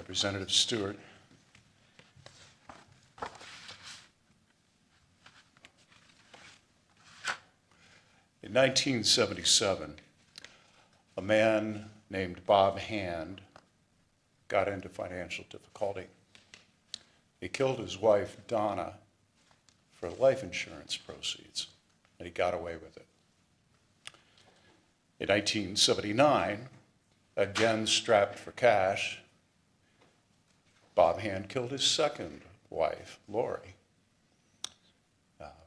Representative Stewart. In 1977, a man named Bob Hand got into financial difficulty. He killed his wife, Donna, for life insurance proceeds, and he got away with it. In 1979, again strapped for cash, Bob Hand killed his second wife, Lori,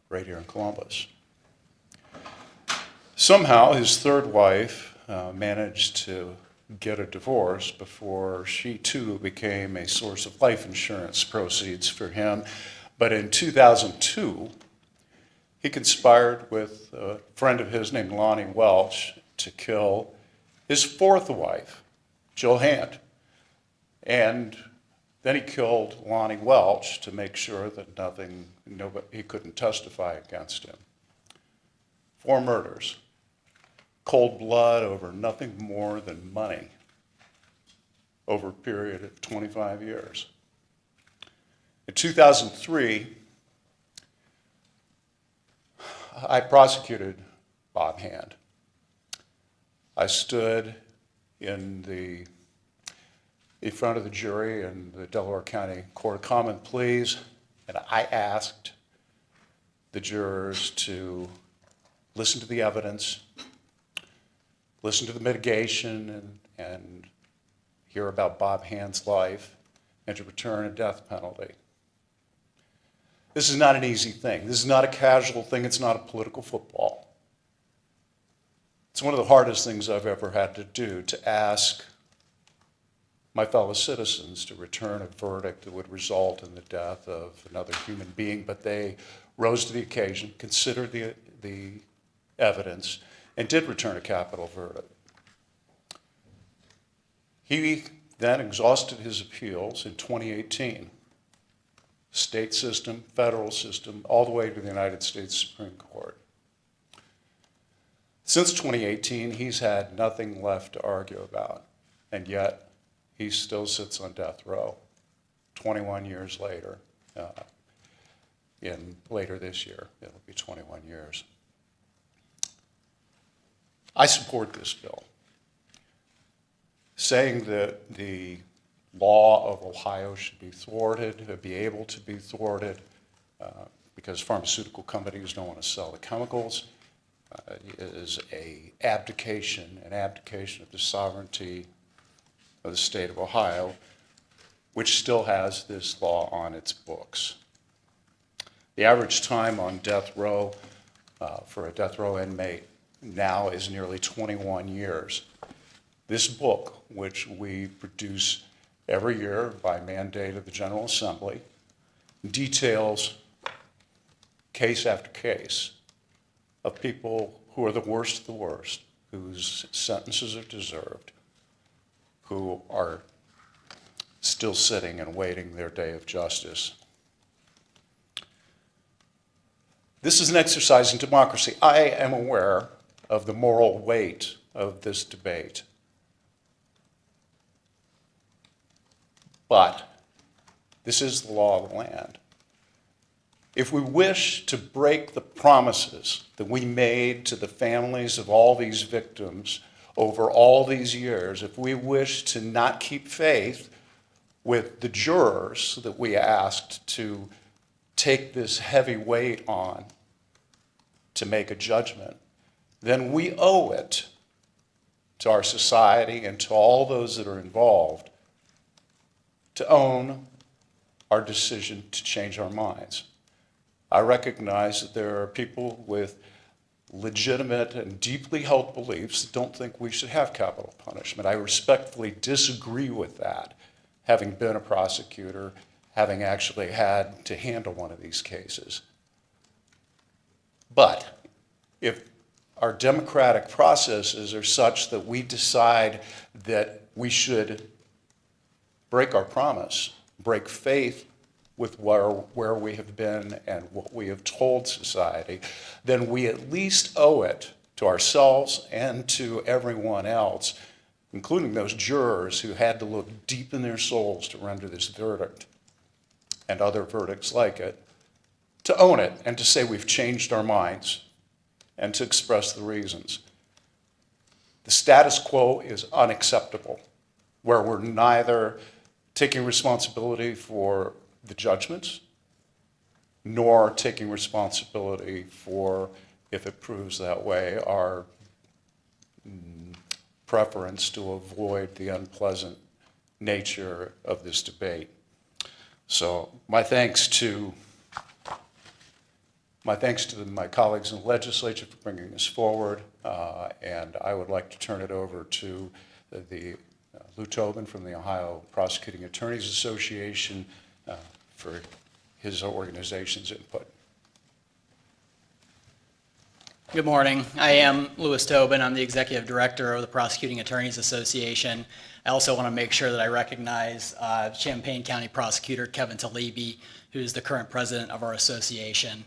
right here in Columbus. Somehow his third wife managed to get a divorce before she too became a source of life insurance proceeds for him. But in 2002, he conspired with a friend of his named Lonnie Welch to kill his fourth wife, Jill Hand. And then he killed Lonnie Welch to make sure that he couldn't testify against him. 4 murders. Cold blood over nothing more than money over a period of 25 years. In 2003, I prosecuted Bob Hand. I stood in front of the jury in the Delaware County Court of Common Pleas, and I asked the jurors to listen to the evidence, listen to the mitigation, and hear about Bob Hand's life, and to return a death penalty. This is not an easy thing. This is not a casual thing. It's not a political football. It's one of the hardest things I've ever had to do, to ask my fellow citizens to return a verdict that would result in the death of another human being, but they rose to the occasion, considered the evidence, and did return a capital verdict. He then exhausted his appeals in 2018, state system, federal system, all the way to the United States Supreme Court. Since 2018, he's had nothing left to argue about, and yet he still sits on death row 21 years later. Later this year, it'll be 21 years. I support this bill, saying that the law of Ohio should be thwarted, be able to be thwarted, because pharmaceutical companies don't want to sell the chemicals. It is an abdication of the sovereignty of the state of Ohio, which still has this law on its books. The average time on death row for a death row inmate now is nearly 21 years. This book, which we produce every year by mandate of the General Assembly, details case after case of people who are the worst of the worst, whose sentences are deserved, who are still sitting and waiting their day of justice. This is an exercise in democracy. I am aware of the moral weight of this debate. But this is the law of the land. If we wish to break the promises that we made to the families of all these victims over all these years, if we wish to not keep faith with the jurors that we asked to take this heavy weight on to make a judgment, then we owe it to our society and to all those that are involved to own our decision to change our minds. I recognize that there are people with legitimate and deeply held beliefs that don't think we should have capital punishment. I respectfully disagree with that, having been a prosecutor, having actually had to handle one of these cases. But if our democratic processes are such that we decide that we should break our promise, break faith with where we have been and what we have told society, then we at least owe it to ourselves and to everyone else including those jurors who had to look deep in their souls to render this verdict and other verdicts like it, to own it and to say we've changed our minds and to express the reasons. The status quo is unacceptable, where we're neither taking responsibility for the judgments nor taking responsibility for, if it proves that way, our preference to avoid the unpleasant nature of this debate. So my thanks to my colleagues in the legislature for bringing this forward, and I would like to turn it over to Lou Tobin from the Ohio Prosecuting Attorneys Association for his organization's input. Good morning. I am Louis Tobin. I'm the Executive Director of the Prosecuting Attorneys Association. I also want to make sure that I recognize Champaign County Prosecutor Kevin Talibi, who's the current president of our association.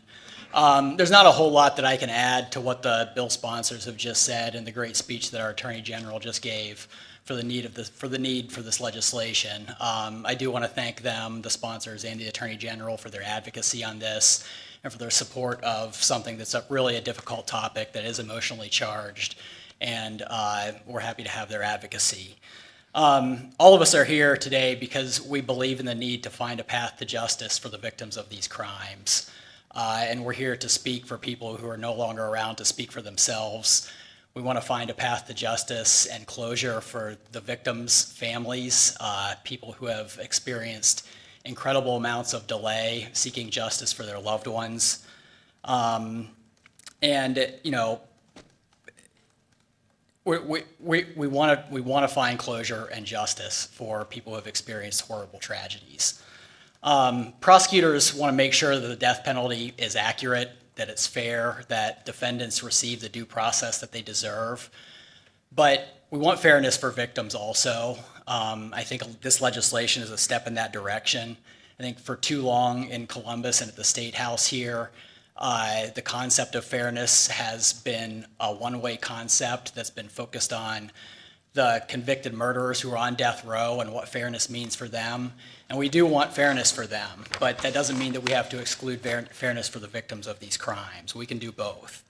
There's not a whole lot that I can add to what the bill sponsors have just said and the great speech that our Attorney General just gave for the need for this legislation. I do want to thank them, the sponsors, and the Attorney General for their advocacy on this and for their support of something that's really a difficult topic that is emotionally charged, and we're happy to have their advocacy. All of us are here today because we believe in the need to find a path to justice for the victims of these crimes. And we're here to speak for people who are no longer around to speak for themselves. We want to find a path to justice and closure for the victims' families, people who have experienced incredible amounts of delay seeking justice for their loved ones. And, you know, we want to find closure and justice for people who have experienced horrible tragedies. Prosecutors want to make sure that the death penalty is accurate, that it's fair, that defendants receive the due process that they deserve. But we want fairness for victims also. I think this legislation is a step in that direction. I think for too long in Columbus and at the State House here, the concept of fairness has been a one-way concept that's been focused on the convicted murderers who are on death row and what fairness means for them. And we do want fairness for them, but that doesn't mean that we have to exclude fairness for the victims of these crimes. We can do both.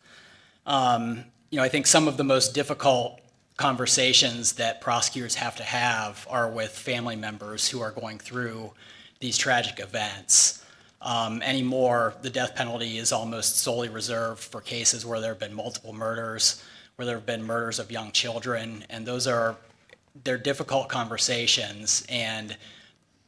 You know, I think some of the most difficult conversations that prosecutors have to have are with family members who are going through these tragic events. Anymore, the death penalty is almost solely reserved for cases where there have been multiple murders, where there have been murders of young children, and they're difficult conversations, and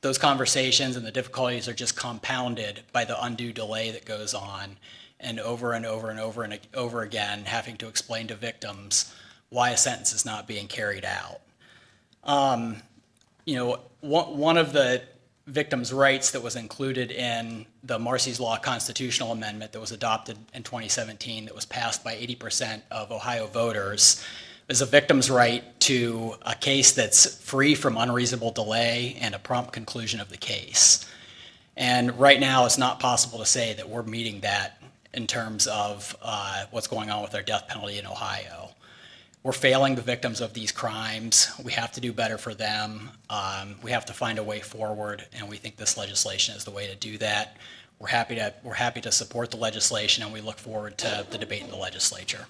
those conversations and the difficulties are just compounded by the undue delay that goes on, and over and over and over and over again having to explain to victims why a sentence is not being carried out. You know, one of the victims' rights that was included in the Marsy's Law constitutional amendment that was adopted in 2017 that was passed by 80% of Ohio voters is a victim's right to a case that's free from unreasonable delay and a prompt conclusion of the case. And right now it's not possible to say that we're meeting that in terms of what's going on with our death penalty in Ohio. We're failing the victims of these crimes. We have to do better for them. We have to find a way forward, and we think this legislation is the way to do that. We're happy to support the legislation, and we look forward to the debate in the legislature.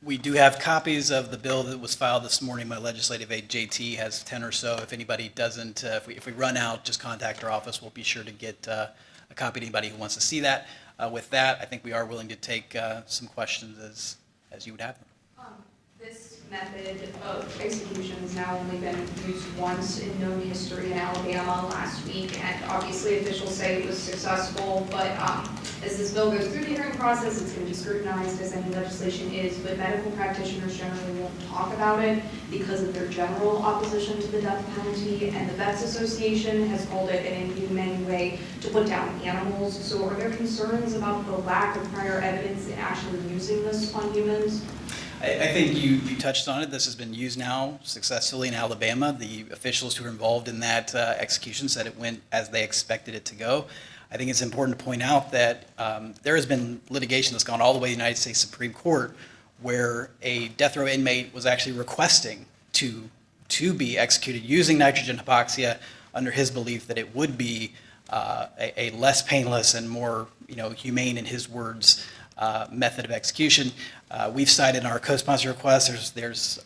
We do have copies of the bill that was filed this morning. My legislative aide, JT, has 10 or so. If anybody doesn't, if we run out, just contact our office. We'll be sure to get a copy to anybody who wants to see that. With that, I think we are willing to take some questions as you would have them. This method of execution has now only been used once in known history in Alabama last week, and obviously officials say it was successful, but as this bill goes through the hearing process, it's going to be scrutinized as any legislation is, but medical practitioners generally won't talk about it because of their general opposition to the death penalty, and the Vets Association has called it an inhumane way to put down animals. So are there concerns about the lack of prior evidence in actually using this on humans? I think you touched on it. This has been used now successfully in Alabama. The officials who were involved in that execution said it went as they expected it to go. I think it's important to point out that there has been litigation that's gone all the way to the United States Supreme Court where a death row inmate was actually requesting to be executed using nitrogen hypoxia under his belief that it would be a less painless and more, humane, in his words, method of execution. We've cited in our co-sponsor requests, there's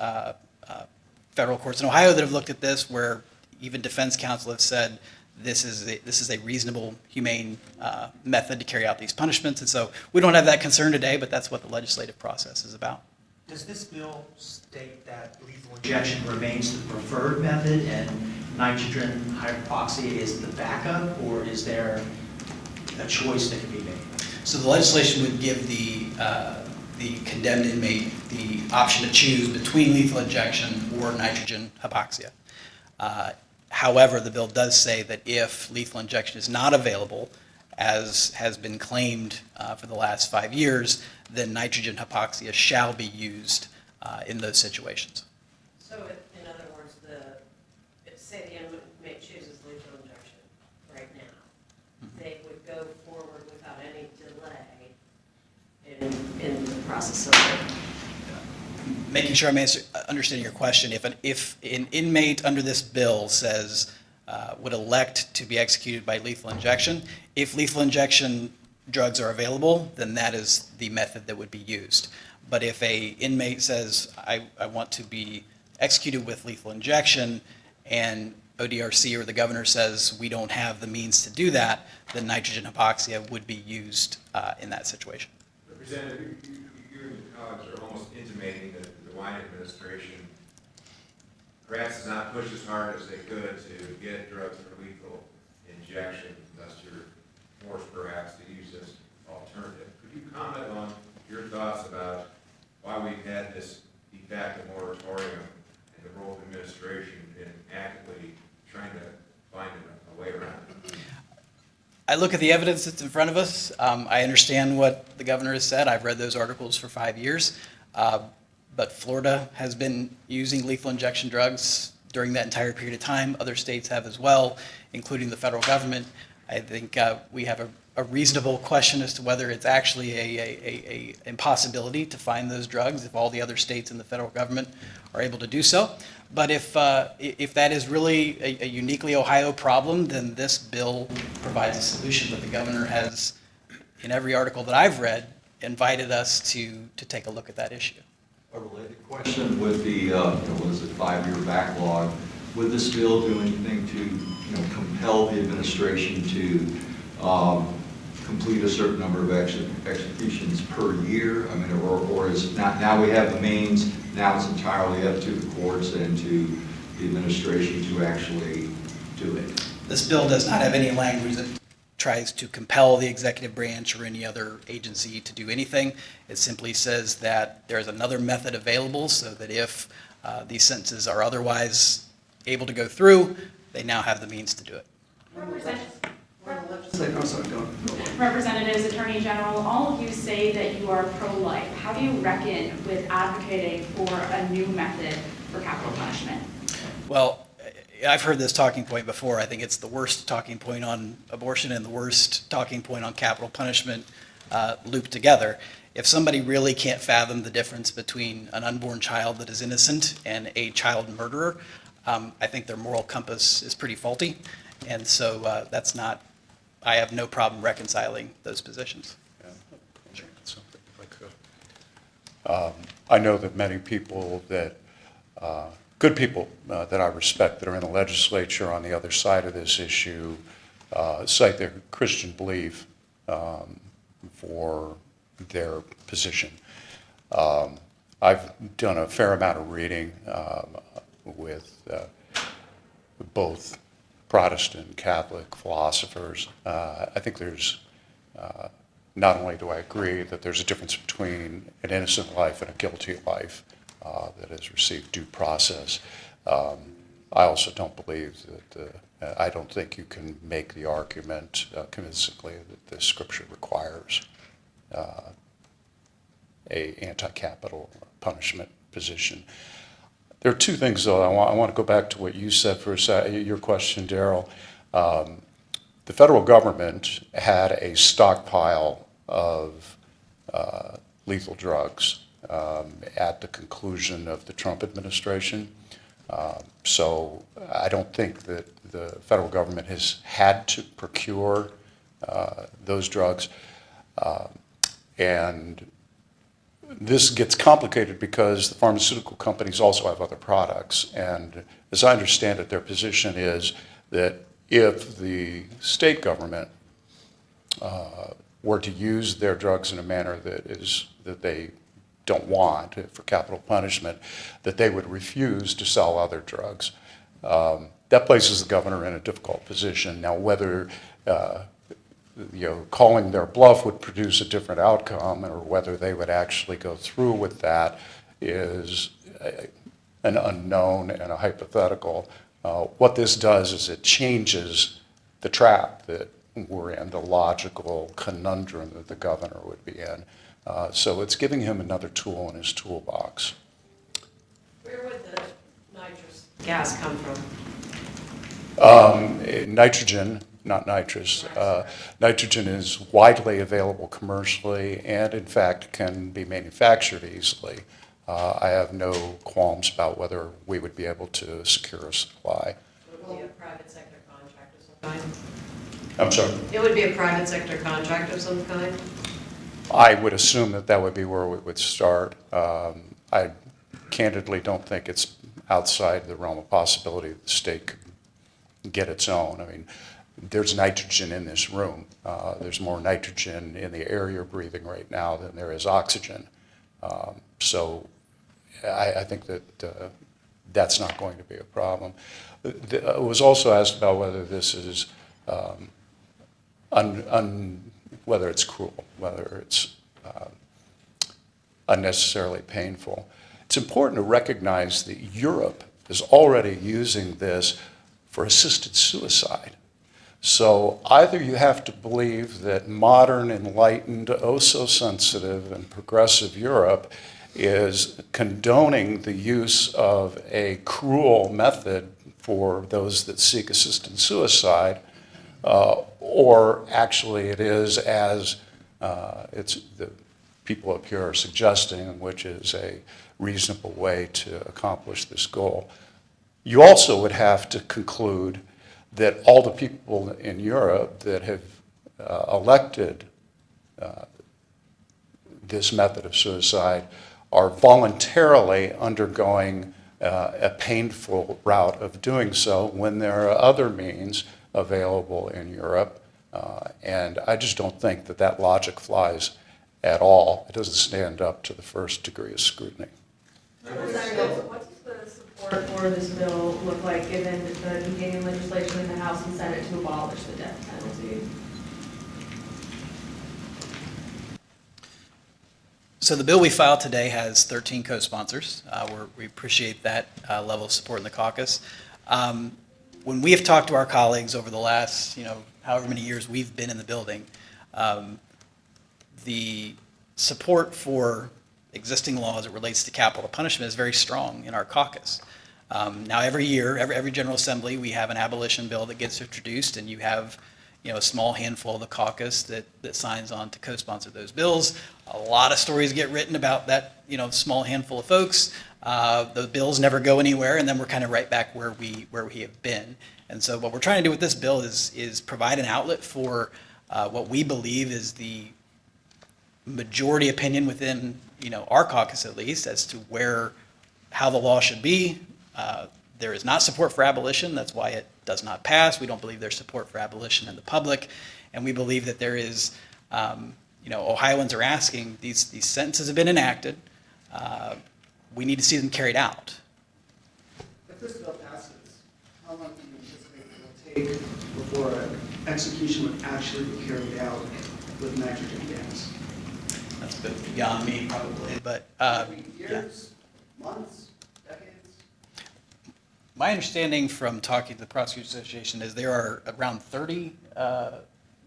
federal courts in Ohio that have looked at this where even defense counsel have said this is a reasonable, humane method to carry out these punishments. And so we don't have that concern today, but that's what the legislative process is about. Does this bill state that lethal injection remains the preferred method and nitrogen hypoxia is the backup, or is there a choice that can be made? So the legislation would give the condemned inmate the option to choose between lethal injection or nitrogen hypoxia. However, the bill does say that if lethal injection is not available, as has been claimed for the last 5 years, then nitrogen hypoxia shall be used in those situations. So in other words, say the inmate chooses lethal injection right now, they would go forward without any delay in the process of it. Making sure I'm understanding your question, if an inmate under this bill says would elect to be executed by lethal injection, if lethal injection drugs are available, then that is the method that would be used. But if a inmate says, I want to be executed with lethal injection, and ODRC or the governor says we don't have the means to do that, then nitrogen hypoxia would be used in that situation. Representative, you and your colleagues are almost intimating that the DeWine administration perhaps has not pushed as hard as they could to get drugs for lethal injection, thus you're forced perhaps to use this alternative. Could you comment on your thoughts about why we've had this de facto moratorium and the role of administration in actively trying to find a way around it? I look at the evidence that's in front of us. I understand what the governor has said. I've read those articles for 5 years. But Florida has been using lethal injection drugs during that entire period of time. Other states have as well, including the federal government. I think we have a reasonable question as to whether it's actually a impossibility to find those drugs if all the other states and the federal government are able to do so. But if that is really a uniquely Ohio problem, then this bill provides a solution. But the governor has, in every article that I've read, invited us to take a look at that issue. A related question with the, what is it, 5-year backlog, would this bill do anything to, compel the administration to complete a certain number of executions per year? I mean, or is now we have the means, now it's entirely up to the courts and to the administration to actually do it? This bill does not have any language that tries to compel the executive branch or any other agency to do anything. It simply says that there's another method available so that if these sentences are otherwise able to go through, they now have the means to do it. Representatives, Attorney General, all of you say that you are pro-life. How do you reckon with advocating for a new method for capital punishment? Well, I've heard this talking point before. I think it's the worst talking point on abortion and the worst talking point on capital punishment looped together. If somebody really can't fathom the difference between an unborn child that is innocent and a child murderer, I think their moral compass is pretty faulty. And so I have no problem reconciling those positions. Yeah. Something if I could. I know that many people that good people that I respect that are in the legislature on the other side of this issue cite their Christian belief for their position. I've done a fair amount of reading with both Protestant and Catholic philosophers. I think there's, not only do I agree that there's a difference between an innocent life and a guilty life, that has received due process. I also don't believe that, I don't think you can make the argument convincingly that the scripture requires a anti-capital punishment position. There are two things, though. I want to go back to what you said for a second, your question, Daryl. the federal government had a stockpile of lethal drugs at the conclusion of the Trump administration. So I don't think that the federal government has had to procure those drugs. And this gets complicated because the pharmaceutical companies also have other products. And as I understand it, their position is that if the state government were to use their drugs in a manner that they don't want for capital punishment, that they would refuse to sell other drugs. That places the governor in a difficult position. Now, whether calling their bluff would produce a different outcome, or whether they would actually go through with that, is an unknown and a hypothetical. What this does is it changes the trap that we're in, the logical conundrum that the governor would be in. So it's giving him another tool in his toolbox. Where would the nitrous gas come from? Nitrogen, not nitrous. Nitrogen is widely available commercially and, in fact, can be manufactured easily. I have no qualms about whether we would be able to secure a supply. It would be a private sector contract of some kind? I'm sorry? It would be a private sector contract of some kind? I would assume that that would be where we would start. I candidly don't think it's outside the realm of possibility that the state could get its own. I mean, there's nitrogen in this room. There's more nitrogen in the air you're breathing right now than there is oxygen. So I think that that's not going to be a problem. It was also asked about whether this is whether it's cruel, whether it's unnecessarily painful. It's important to recognize that Europe is already using this for assisted suicide. So either you have to believe that modern, enlightened, oh-so-sensitive and progressive Europe is condoning the use of a cruel method for those that seek assisted suicide, or actually it is as it's the people up here are suggesting, which is a reasonable way to accomplish this goal. You also would have to conclude that all the people in Europe that have elected this method of suicide are voluntarily undergoing a painful route of doing so when there are other means available in Europe. And I just don't think that that logic flies at all. It doesn't stand up to the first degree of scrutiny. What does the support for this bill look like, given the containing legislation in the House and Senate to abolish the death penalty? So the bill we filed today has 13 co-sponsors. We appreciate that level of support in the caucus. When we have talked to our colleagues over the last, however many years we've been in the building, the support for existing law as it relates to capital punishment is very strong in our caucus. Now, every year, every General Assembly, we have an abolition bill that gets introduced, and you have a small handful of the caucus that signs on to co-sponsor those bills. A lot of stories get written about that small handful of folks. The bills never go anywhere, and then we're kind of right back where we have been. And so what we're trying to do with this bill is provide an outlet for what we believe is the majority opinion within our caucus, at least, as to how the law should be. There is not support for abolition. That's why it does not pass. We don't believe there's support for abolition in the public, and we believe that there is. Ohioans are asking, these sentences have been enacted. We need to see them carried out. If this bill passes, how long do you anticipate it will take before an execution would actually be carried out with nitrogen gas? That's a bit beyond me, probably, but Years, months, decades? My understanding from talking to the Prosecutors Association is there are around 30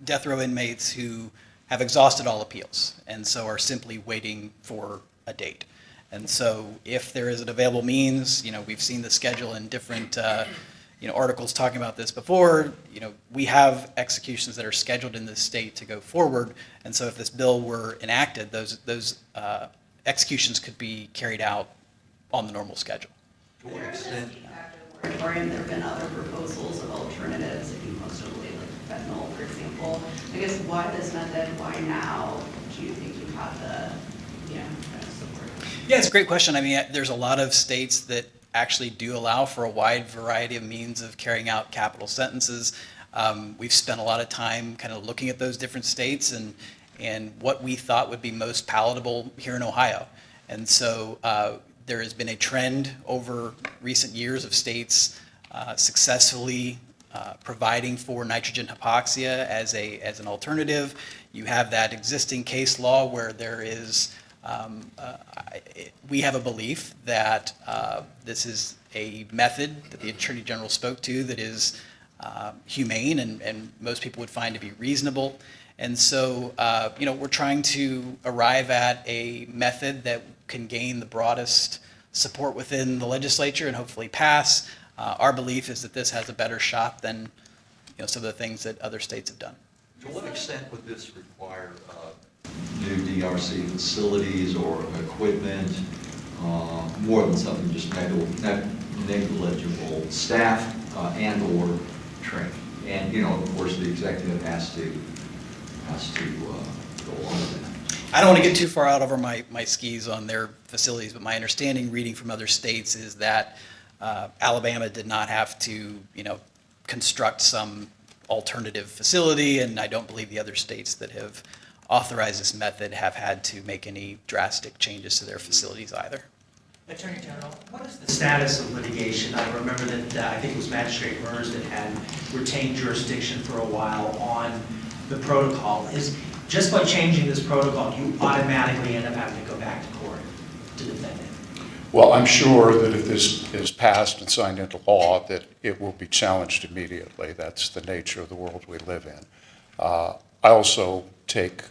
death row inmates who have exhausted all appeals and so are simply waiting for a date. And so if there is an available means, we've seen the schedule in different articles talking about this before. We have executions that are scheduled in this state to go forward, and so if this bill were enacted, those executions could be carried out on the normal schedule. To what extent? Moratorium, there have been other proposals of alternatives, if you most notably like fentanyl, for example. I guess why this method, why now do you think you have the, kind of support? Yeah, it's a great question. I mean, there's a lot of states that actually do allow for a wide variety of means of carrying out capital sentences. We've spent a lot of time kind of looking at those different states and what we thought would be most palatable here in Ohio. And so there has been a trend over recent years of states successfully providing for nitrogen hypoxia as an alternative. You have that existing case law where there is, we have a belief that this is a method that the Attorney General spoke to that is humane and most people would find to be reasonable. And so, we're trying to arrive at a method that can gain the broadest support within the legislature and hopefully pass. Our belief is that this has a better shot than some of the things that other states have done. To what extent would this require new DRC facilities or equipment, more than something just negligible staff and/or training? And of course, the executive has to go on with that. I don't want to get too far out over my skis on their facilities, but my understanding, reading from other states, is that Alabama did not have to, construct some alternative facility, and I don't believe the other states that have authorized this method have had to make any drastic changes to their facilities either. Attorney General, what is the status of litigation? I remember that I think it was Magistrate Mers that had retained jurisdiction for a while on the protocol. Is just by changing this protocol, you automatically end up having to go back to court to defend it? Well, I'm sure that if this is passed and signed into law, that it will be challenged immediately. That's the nature of the world we live in. I also take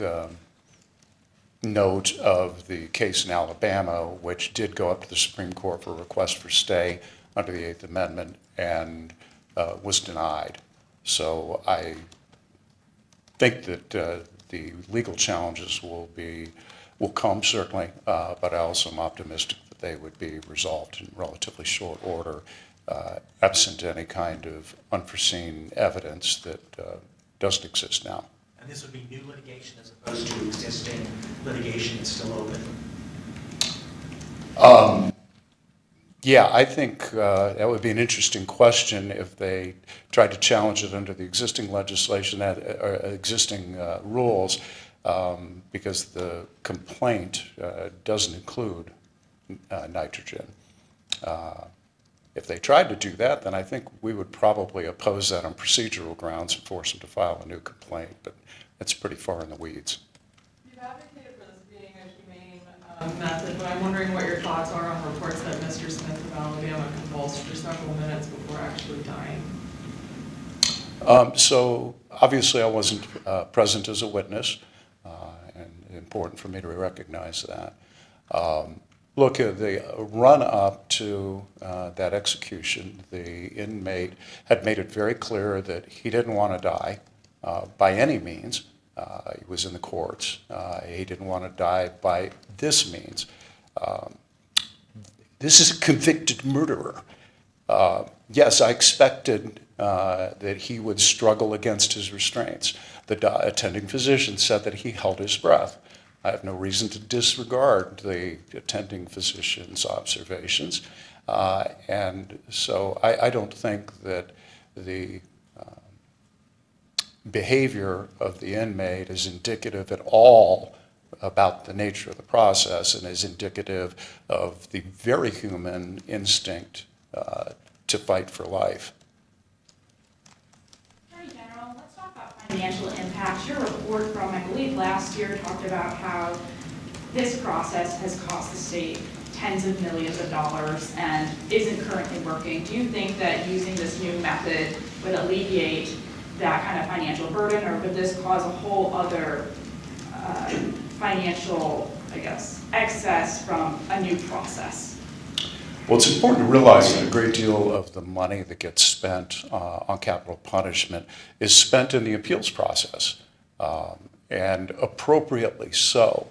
note of the case in Alabama, which did go up to the Supreme Court for a request for stay under the Eighth Amendment and was denied. So I think that the legal challenges will come certainly, but I also am optimistic that they would be resolved in relatively short order, absent any kind of unforeseen evidence that doesn't exist now. And this would be new litigation as opposed to existing litigation that's still open? Yeah, I think that would be an interesting question if they tried to challenge it under the existing legislation, or existing rules, because the complaint doesn't include nitrogen. If they tried to do that, then I think we would probably oppose that on procedural grounds and force them to file a new complaint, but that's pretty far in the weeds. You've advocated for this being a humane method, but I'm wondering what your thoughts are on reports that Mr. Smith of Alabama convulsed for several minutes before actually dying. So obviously I wasn't present as a witness, and important for me to recognize that. Look, the run-up to that execution, the inmate had made it very clear that he didn't want to die by any means. He was in the courts. He didn't want to die by this means. This is a convicted murderer. Yes, I expected that he would struggle against his restraints. The attending physician said that he held his breath. I have no reason to disregard the attending physician's observations. And so I don't think that the behavior of the inmate is indicative at all about the nature of the process and is indicative of the very human instinct to fight for life. Attorney General, let's talk about financial impact. Your report from, I believe, last year talked about how this process has cost the state tens of millions of dollars and isn't currently working. Do you think that using this new method would alleviate that kind of financial burden, or would this cause a whole other financial, excess from a new process? Well, it's important to realize that a great deal of the money that gets spent on capital punishment is spent in the appeals process, and appropriately so.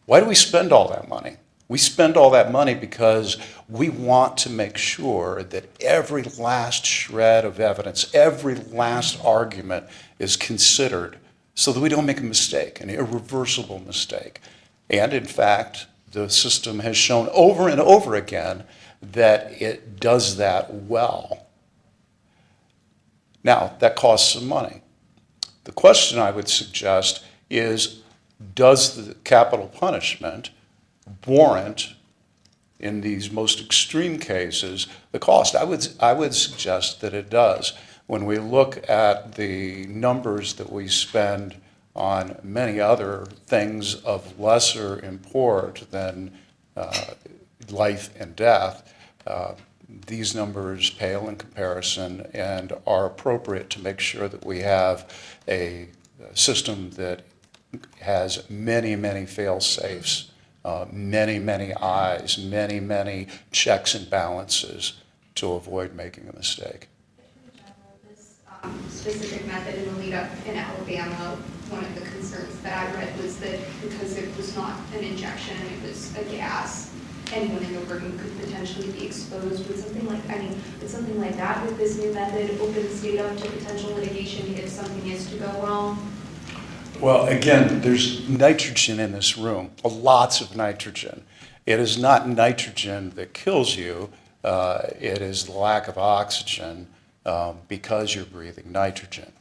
Why do we spend all that money? We spend all that money because we want to make sure that every last shred of evidence, every last argument is considered so that we don't make a mistake, an irreversible mistake. And in fact, the system has shown over and over again that it does that well. Now, that costs some money. The question I would suggest is, does the capital punishment warrant, in these most extreme cases, the cost? I would suggest that it does. When we look at the numbers that we spend on many other things of lesser import than life and death, these numbers pale in comparison and are appropriate to make sure that we have a system that has many, many fail-safes, many, many eyes, many, many checks and balances to avoid making a mistake. This specific method in the lead up in Alabama, one of the concerns that I read was that because it was not an injection, it was a gas, anyone in the room could potentially be exposed. Would something like, would something like that with this new method open the state up to potential litigation if something is to go wrong? Well, again, there's nitrogen in this room, lots of nitrogen. It is not nitrogen that kills you, it is the lack of oxygen because you're breathing nitrogen.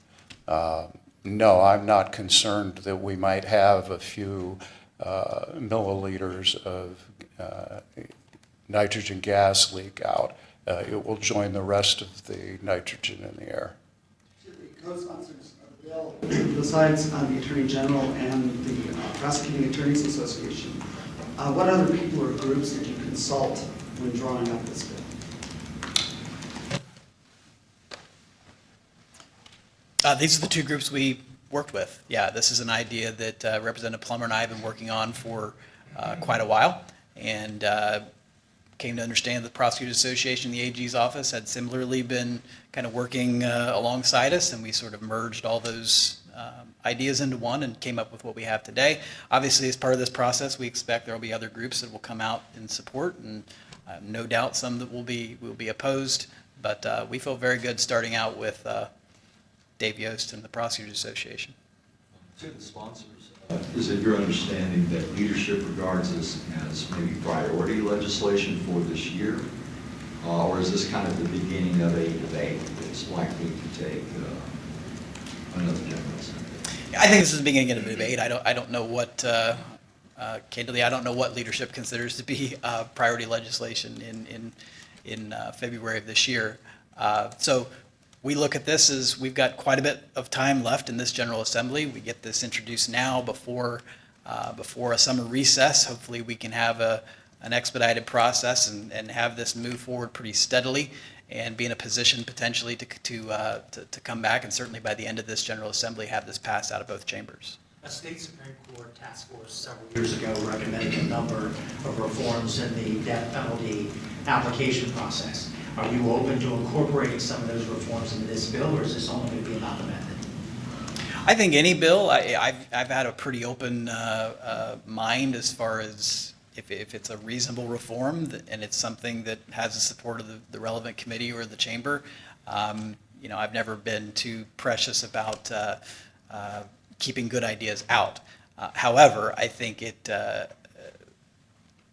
No, I'm not concerned that we might have a few milliliters of nitrogen gas leak out. It will join the rest of the nitrogen in the air. To the co-sponsors of the bill, besides the Attorney General and the Prosecuting Attorneys Association, what other people or groups did you consult when drawing up this bill? These are the two groups we worked with. Yeah, this is an idea that Representative Plummer and I have been working on for quite a while, and came to understand the Prosecutors Association, the AG's office, had similarly been kind of working alongside us, and we sort of merged all those ideas into one and came up with what we have today. Obviously, as part of this process, we expect there will be other groups that will come out in support, and no doubt some that will be opposed, but we feel very good starting out with Dave Yost and the Prosecutors Association. To the sponsors, is it your understanding that leadership regards this as maybe priority legislation for this year? Or is this kind of the beginning of a debate that's likely to take another general assembly? I think this is the beginning of a debate. I don't know what, candidly, I don't know what leadership considers to be priority legislation in February of this year. So we look at this as we've got quite a bit of time left in this General Assembly. We get this introduced now before a summer recess. Hopefully we can have an expedited process and have this move forward pretty steadily and be in a position potentially to come back, and certainly by the end of this General Assembly have this passed out of both chambers. A state Supreme Court task force several years ago recommended a number of reforms in the death penalty application process. Are you open to incorporating some of those reforms into this bill, or is this only going to be about the method? I think any bill, I've had a pretty open mind as far as if it's a reasonable reform and it's something that has the support of the relevant committee or the chamber. I've never been too precious about keeping good ideas out. However, I think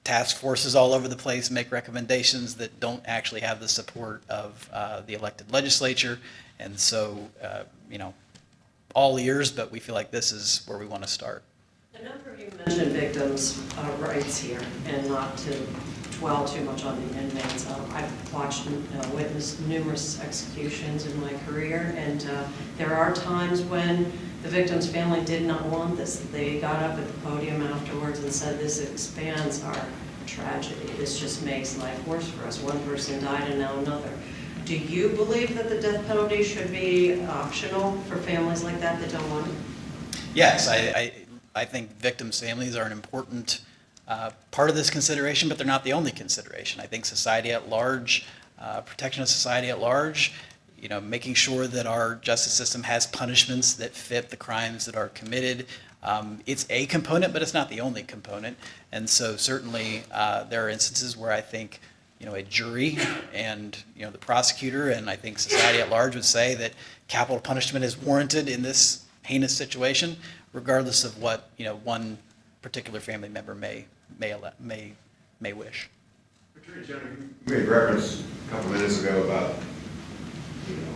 task forces all over the place make recommendations that don't actually have the support of the elected legislature. And so, all ears, but we feel like this is where we want to start. A number of you mentioned victims' rights here, and not to dwell too much on the inmates. I've watched and witnessed numerous executions in my career, and there are times when the victim's family did not want this. They got up at the podium afterwards and said, "This expands our tragedy. This just makes life worse for us. One person died and now another." Do you believe that the death penalty should be optional for families like that don't want it? Yes, I think victims' families are an important part of this consideration, but they're not the only consideration. I think society at large, protection of society at large, making sure that our justice system has punishments that fit the crimes that are committed. It's a component, but it's not the only component. And so certainly there are instances where I think, a jury and, the prosecutor and I think society at large would say that capital punishment is warranted in this heinous situation, regardless of what, one particular family member may wish. Attorney General, you made reference a couple minutes ago about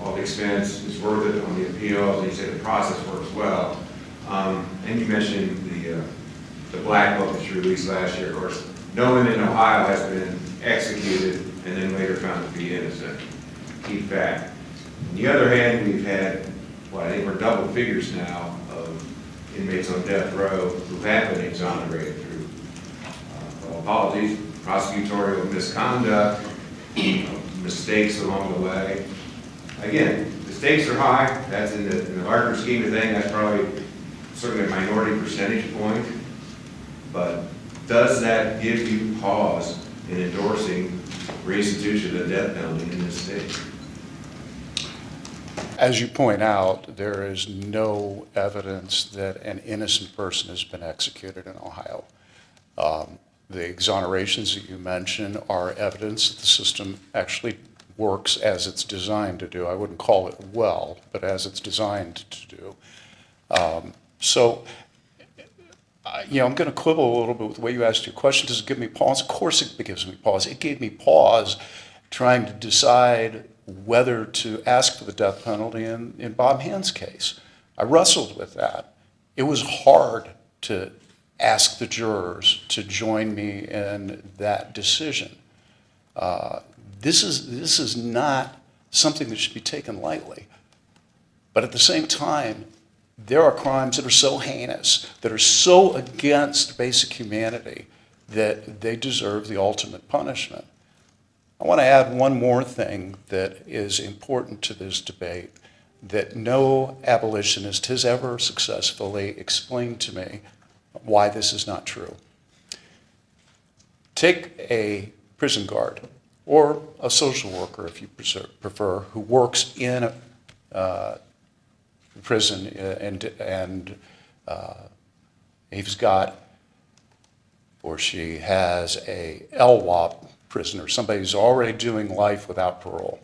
all the expense is worth it on the appeals, and you said the process works well. And you mentioned the black book that you released last year, of course. No one in Ohio has been executed and then later found to be innocent. Key fact. On the other hand, we've had, I think we're double figures now of inmates on death row who have been exonerated through apologies, prosecutorial misconduct, mistakes along the way. Again, the stakes are high. That's in the larger scheme of things. That's probably certainly a minority percentage point. But does that give you pause in endorsing reinstitution of the death penalty in this state? As you point out, there is no evidence that an innocent person has been executed in Ohio. The exonerations that you mention are evidence that the system actually works as it's designed to do. I wouldn't call it well, but as it's designed to do. I'm going to quibble a little bit with the way you asked your question. Does it give me pause? Of course it gives me pause. It gave me pause trying to decide whether to ask for the death penalty in Bob Hand's case. I wrestled with that. It was hard to ask the jurors to join me in that decision. This is not something that should be taken lightly. But at the same time, there are crimes that are so heinous, that are so against basic humanity, that they deserve the ultimate punishment. I want to add one more thing that is important to this debate, that no abolitionist has ever successfully explained to me why this is not true. Take a prison guard, or a social worker, if you prefer, who works in a prison and he's got, or she has a LWOP prisoner, somebody who's already doing life without parole.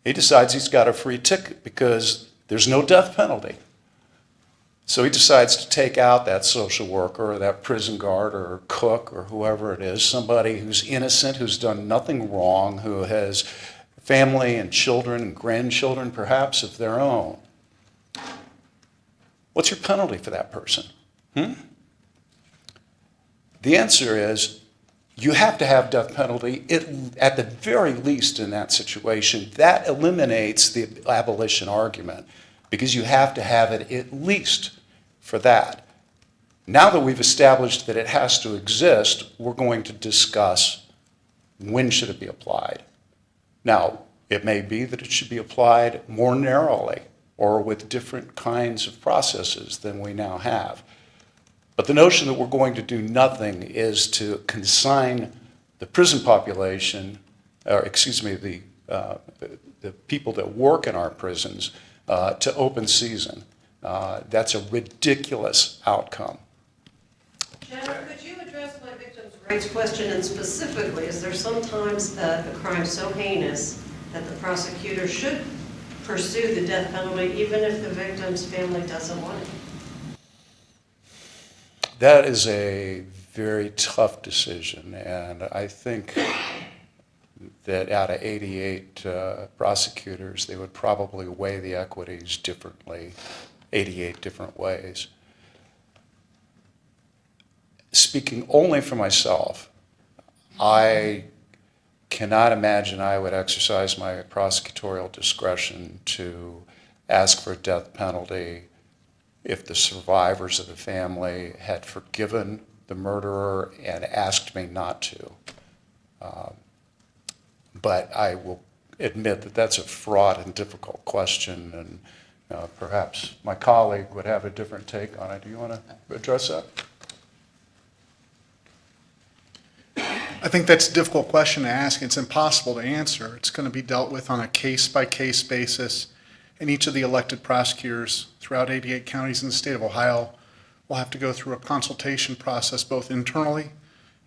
He decides he's got a free ticket because there's no death penalty. So he decides to take out that social worker or that prison guard or cook or whoever it is, somebody who's innocent, who's done nothing wrong, who has family and children and grandchildren perhaps of their own. What's your penalty for that person? The answer is you have to have death penalty at the very least in that situation. That eliminates the abolition argument because you have to have it at least for that. Now that we've established that it has to exist, we're going to discuss when should it be applied. Now, it may be that it should be applied more narrowly or with different kinds of processes than we now have. But the notion that we're going to do nothing is to consign the prison population, or the people that work in our prisons, to open season. That's a ridiculous outcome. Jennifer, could you address my victim's rights question, and specifically, is there sometimes the crime so heinous that the prosecutor should pursue the death penalty even if the victim's family doesn't want it? That is a very tough decision, and I think that out of 88 prosecutors, they would probably weigh the equities differently, 88 different ways. Speaking only for myself, I cannot imagine I would exercise my prosecutorial discretion to ask for a death penalty if the survivors of the family had forgiven the murderer and asked me not to. But I will admit that that's a fraught and difficult question, and perhaps my colleague would have a different take on it. Do you want to address that? think that's a difficult question to ask. It's impossible to answer. It's going to be dealt with on a case-by-case basis, and each of the elected prosecutors throughout 88 counties in the state of Ohio will have to go through a consultation process, both internally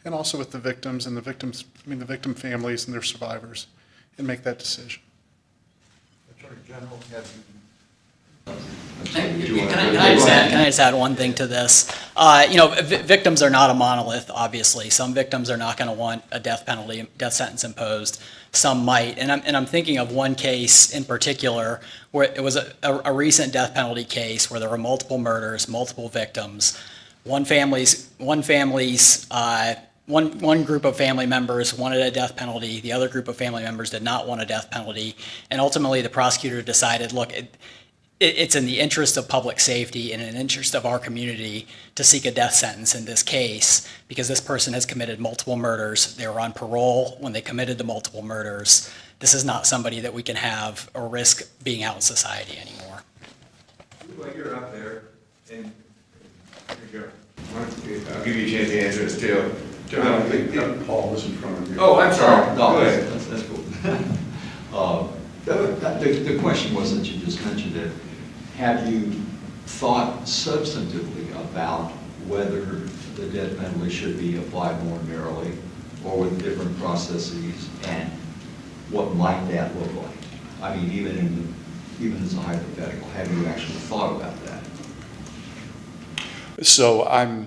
and also with the victims and the victim families and their survivors, and make that decision. Attorney General, have you? Can I just add one thing to this? Victims are not a monolith, obviously. Some victims are not going to want a death sentence imposed. Some might. And I'm thinking of one case in particular where it was a recent death penalty case where there were multiple murders, multiple victims. One group of family members wanted a death penalty. The other group of family members did not want a death penalty. And ultimately, the prosecutor decided, look, it's in the interest of public safety and in the interest of our community to seek a death sentence in this case because this person has committed multiple murders. They were on parole when they committed the multiple murders. This is not somebody that we can have or risk being out in society anymore. Well, you're up there, and here you go. I'll give you a chance to answer this too. I don't think Paul was in front of you. Oh, I'm sorry. No, Go ahead. that's cool. The question was that you just mentioned it. Have you thought substantively about whether the death penalty should be applied more narrowly or with different processes, and what might that look like? I mean, even as a hypothetical, have you actually thought about that? So I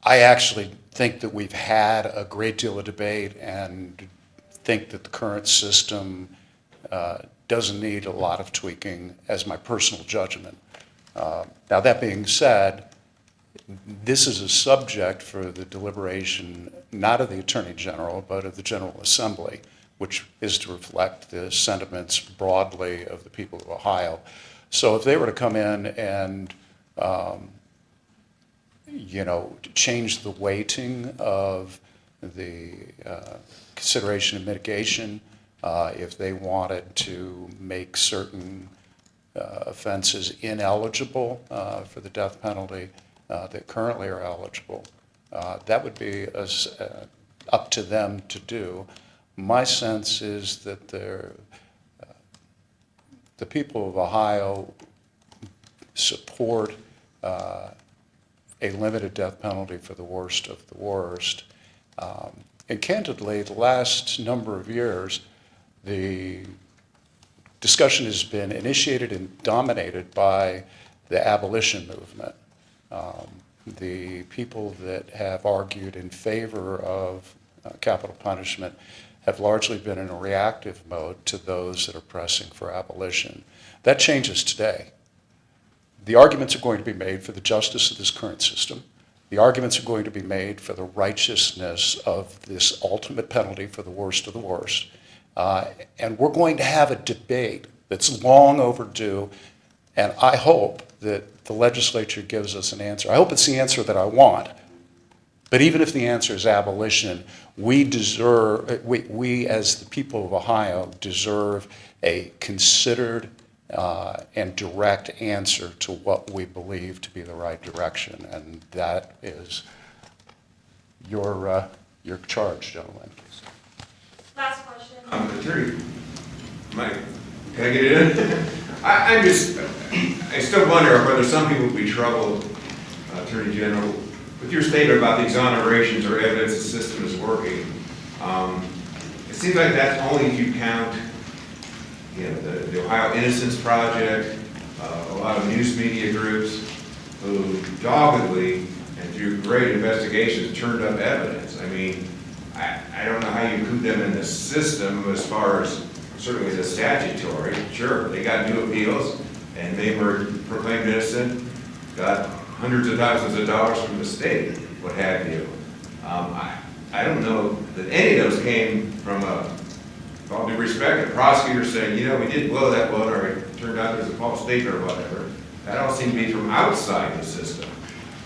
actually think that we've had a great deal of debate and think that the current system doesn't need a lot of tweaking, as my personal judgment. Now, that being said, this is a subject for the deliberation, not of the Attorney General, but of the General Assembly, which is to reflect the sentiments broadly of the people of Ohio. So if they were to come in and change the weighting of the consideration of mitigation, if they wanted to make certain offenses ineligible for the death penalty that currently are eligible, that would be up to them to do. My sense is that the people of Ohio support a limited death penalty for the worst of the worst. And candidly, the last number of years, the discussion has been initiated and dominated by the abolition movement. The people that have argued in favor of capital punishment have largely been in a reactive mode to those that are pressing for abolition. That changes today. The arguments are going to be made for the justice of this current system. The arguments are going to be made for the righteousness of this ultimate penalty for the worst of the worst. And we're going to have a debate that's long overdue, and I hope that the legislature gives us an answer. I hope it's the answer that I want. But even if the answer is abolition, we as the people of Ohio deserve a considered and direct answer to what we believe to be the right direction, and that is your charge, gentlemen. Last question. Attorney, Mike, can I get it in? I still wonder whether some people would be troubled, Attorney General, with your statement about the exonerations or evidence the system is working. It seems like that's only if you count the Ohio Innocence Project, a lot of news media groups who doggedly and through great investigations turned up evidence. I mean, I don't know how you include them in the system as far as certainly the statutory. Sure, they got new appeals and they were proclaimed innocent, got hundreds of thousands of dollars from the state, what have you. I don't know that any of those came from with all due respect, a prosecutor saying, we did blow that one, or it turned out there's a false statement or whatever. That all seemed to be from outside the system.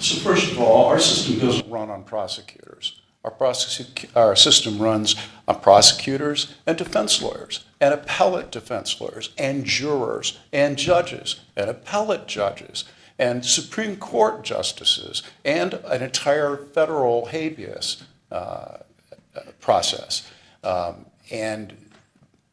So first of all, our system doesn't run on prosecutors. Our system runs on prosecutors and defense lawyers and appellate defense lawyers and jurors and judges and appellate judges and Supreme Court justices and an entire federal habeas process. And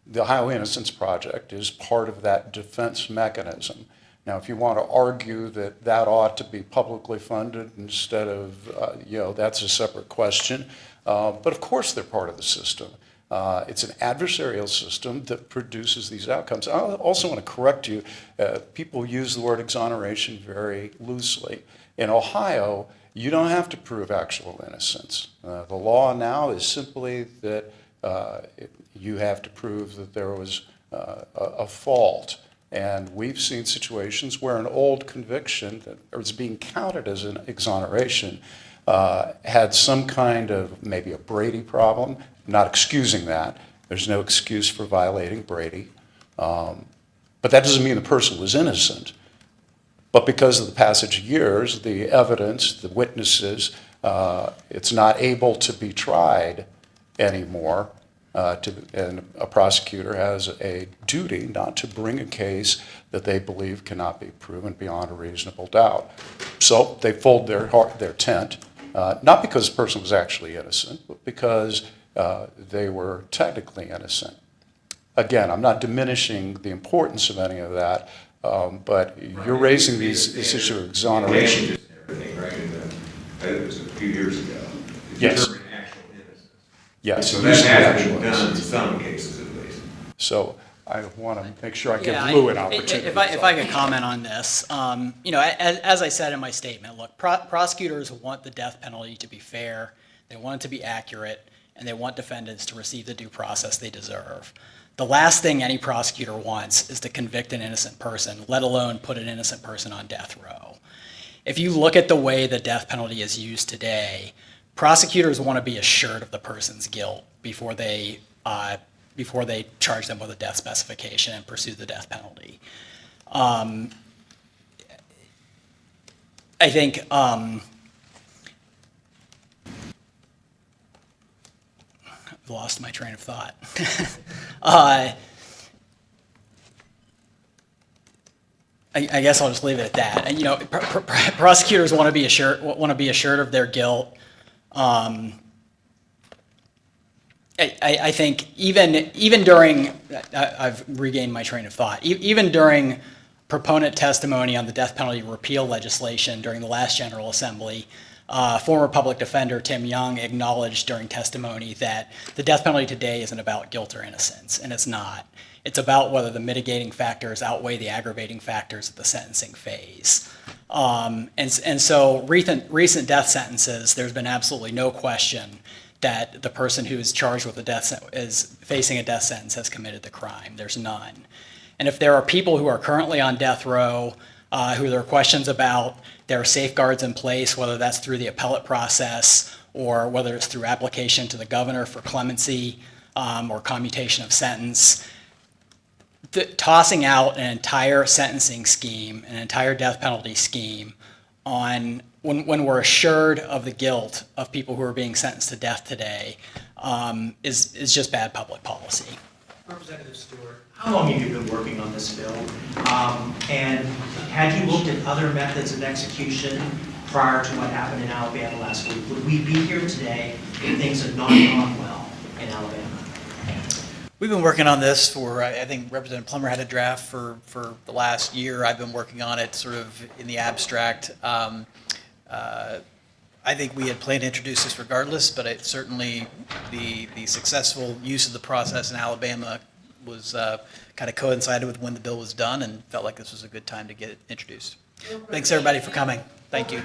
the Ohio Innocence Project is part of that defense mechanism. Now, if you want to argue that that ought to be publicly funded instead of, that's a separate question. But of course they're part of the system. It's an adversarial system that produces these outcomes. I also want to correct you. People use the word exoneration very loosely. In Ohio, you don't have to prove actual innocence. The law now is simply that you have to prove that there was a fault. And we've seen situations where an old conviction that was being counted as an exoneration had some kind of maybe a Brady problem. I'm not excusing that. There's no excuse for violating Brady. But that doesn't mean the person was innocent. But because of the passage of years, the evidence, the witnesses, it's not able to be tried anymore. And a prosecutor has a duty not to bring a case that they believe cannot be proven beyond a reasonable doubt. So they fold their tent, not because the person was actually innocent, but because they were technically innocent. Again, I'm not diminishing the importance of any of that, but you're raising this issue of exoneration. Everything, right? It was a few years ago. Yes. Determine actual innocence. Yes. So it that used to be has actual been done in innocence. some cases at least. So I want to make sure I give Yeah, Lou an opportunity. If I could comment on this, as I said in my statement, look, prosecutors want the death penalty to be fair, they want it to be accurate, and they want defendants to receive the due process they deserve. The last thing any prosecutor wants is to convict an innocent person, let alone put an innocent person on death row. If you look at the way the death penalty is used today, prosecutors want to be assured of the person's guilt before they charge them with a death specification and pursue the death penalty. I think I've lost my train of thought. I guess I'll just leave it at that. And, prosecutors want to be assured of their guilt. I think even during, I've regained my train of thought, even during proponent testimony on the death penalty repeal legislation during the last General Assembly, former public defender Tim Young acknowledged during testimony that the death penalty today isn't about guilt or innocence, and it's not. It's about whether the mitigating factors outweigh the aggravating factors at the sentencing phase. And so recent death sentences, there's been absolutely no question that the person who is charged with is facing a death sentence has committed the crime. There's none. And if there are people who are currently on death row who there are questions about, there are safeguards in place, whether that's through the appellate process or whether it's through application to the governor for clemency or commutation of sentence. Tossing out an entire sentencing scheme, an entire death penalty scheme on when we're assured of the guilt of people who are being sentenced to death today is just bad public policy. Representative Stewart, how long have you been working on this bill? And had you looked at other methods of execution prior to what happened in Alabama last week? Would we be here today if things had not gone well in Alabama? We've been working on this for, I think Representative Plummer had a draft for the last year. I've been working on it sort of in the abstract. I think we had planned to introduce this regardless, but it certainly the successful use of the process in Alabama was kind of coincided with when the bill was done and felt like this was a good time to get it introduced. Thanks everybody for coming. Thank you.